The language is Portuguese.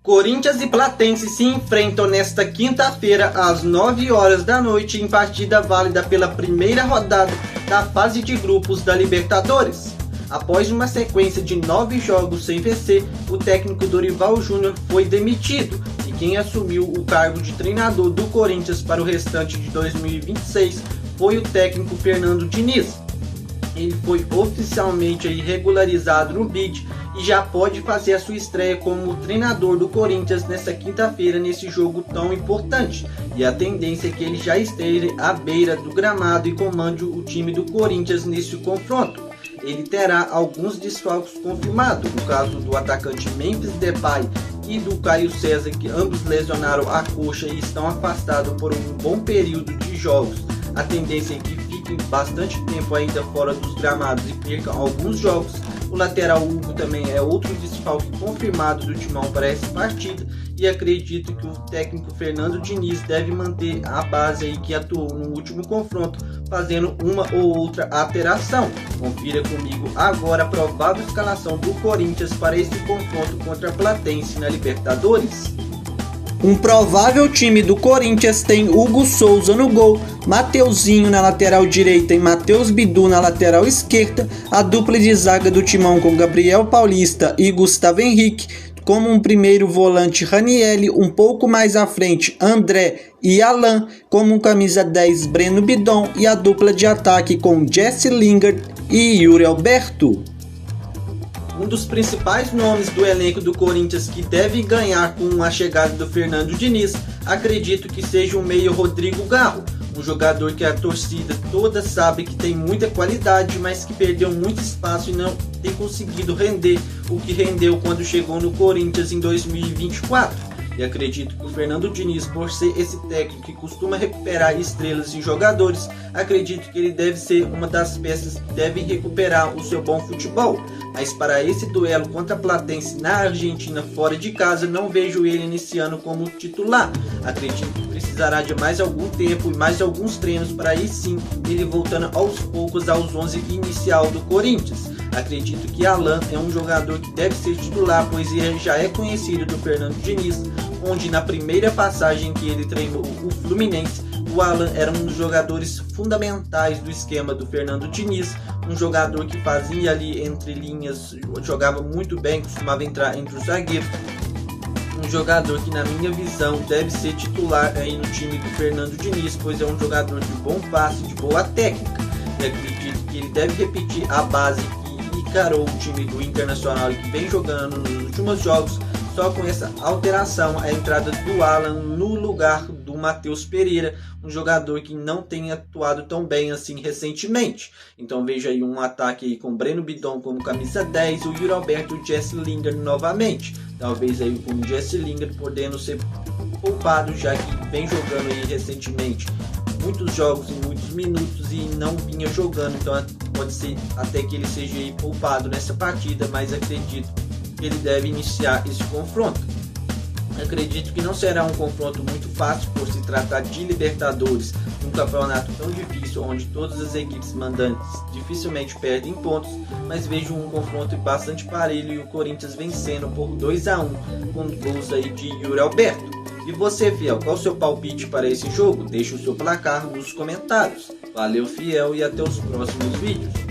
Corinthians e Platense se enfrentam nesta quinta-feira às 9 horas da noite em partida válida pela primeira rodada da fase de grupos da Libertadores. Após uma sequência de 9 jogos sem vencer, o técnico Dorival Júnior foi demitido e quem assumiu o cargo de treinador do Corinthians para o restante de 2026 foi o técnico Fernando Diniz. Ele foi oficialmente regularizado no BID e já pode fazer a sua estreia como treinador do Corinthians nesta quinta-feira nesse jogo tão importante. E a tendência é que ele já esteja à beira do gramado e comande o time do Corinthians nesse confronto. Ele terá alguns desfalques confirmados, no caso do atacante Memphis Depay e do Caio César, que ambos lesionaram a coxa e estão afastados por um bom período de jogos. A tendência é que fiquem bastante tempo ainda fora dos gramados e percam alguns jogos. O lateral Hugo também é outro desfalque confirmado do Timão para essa partida e acredito que o técnico Fernando Diniz deve manter a base aí que atuou no último confronto, fazendo uma ou outra alteração. Confira comigo agora a provável escalação do Corinthians para esse confronto contra a Platense na Libertadores. Um provável time do Corinthians tem Hugo Souza no gol, Mateuzinho na lateral direita e Matheus Bidu na lateral esquerda, a dupla de zaga do Timão com Gabriel Paulista e Gustavo Henrique, como um primeiro volante Ranielli, um pouco mais à frente André e Alan, como um camisa 10 Breno Bidon e a dupla de ataque com Jesse Lingard e Yuri Alberto. Um dos principais nomes do elenco do Corinthians que deve ganhar com a chegada do Fernando Diniz, acredito que seja o meio Rodrigo Garro, um jogador que a torcida toda sabe que tem muita qualidade, mas que perdeu muito espaço e não tem conseguido render o que rendeu quando chegou no Corinthians em 2024. E acredito que o Fernando Diniz, por ser esse técnico que costuma recuperar estrelas e jogadores, acredito que ele deve ser uma das peças que devem recuperar o seu bom futebol. Mas para esse duelo contra a Platense na Argentina fora de casa, não vejo ele iniciando como titular. Acredito que precisará de mais algum tempo e mais alguns treinos para aí sim ele voltando aos poucos aos 11 inicial do Corinthians. Acredito que Alan é um jogador que deve ser titular, pois ele já é conhecido do Fernando Diniz, onde na primeira passagem que ele treinou o Fluminense, o Alan era um dos jogadores fundamentais do esquema do Fernando Diniz, um jogador que fazia ali entre linhas, jogava muito bem, costumava entrar entre os zagueiros, um jogador que na minha visão deve ser titular aí no time do Fernando Diniz, pois é um jogador de bom passe, de boa técnica, e acredito que ele deve repetir a base que encarou o time do Internacional e que vem jogando nos últimos jogos, só com essa alteração, a entrada do Alan no lugar do Matheus Pereira, um jogador que não tem atuado tão bem assim recentemente. Então veja aí um ataque aí com Breno Bidon como camisa 10, o Yuri Alberto e o Jesse Lingard novamente. Talvez aí com o Jesse Lingard podendo ser poupado, já que vem jogando aí recentemente muitos jogos em muitos minutos e não vinha jogando. Então pode ser até que ele seja aí poupado nessa partida, mas acredito que ele deve iniciar esse confronto. Acredito que não será um confronto muito fácil por se tratar de Libertadores, um campeonato tão difícil onde todas as equipes mandantes dificilmente perdem pontos, mas vejo um confronto bastante parelho e o Corinthians vencendo por 2-1 com gols aí de Yuri Alberto. E você, fiel, qual o seu palpite para esse jogo? Deixe o seu placar nos comentários. Valeu, fiel, e até os próximos vídeos.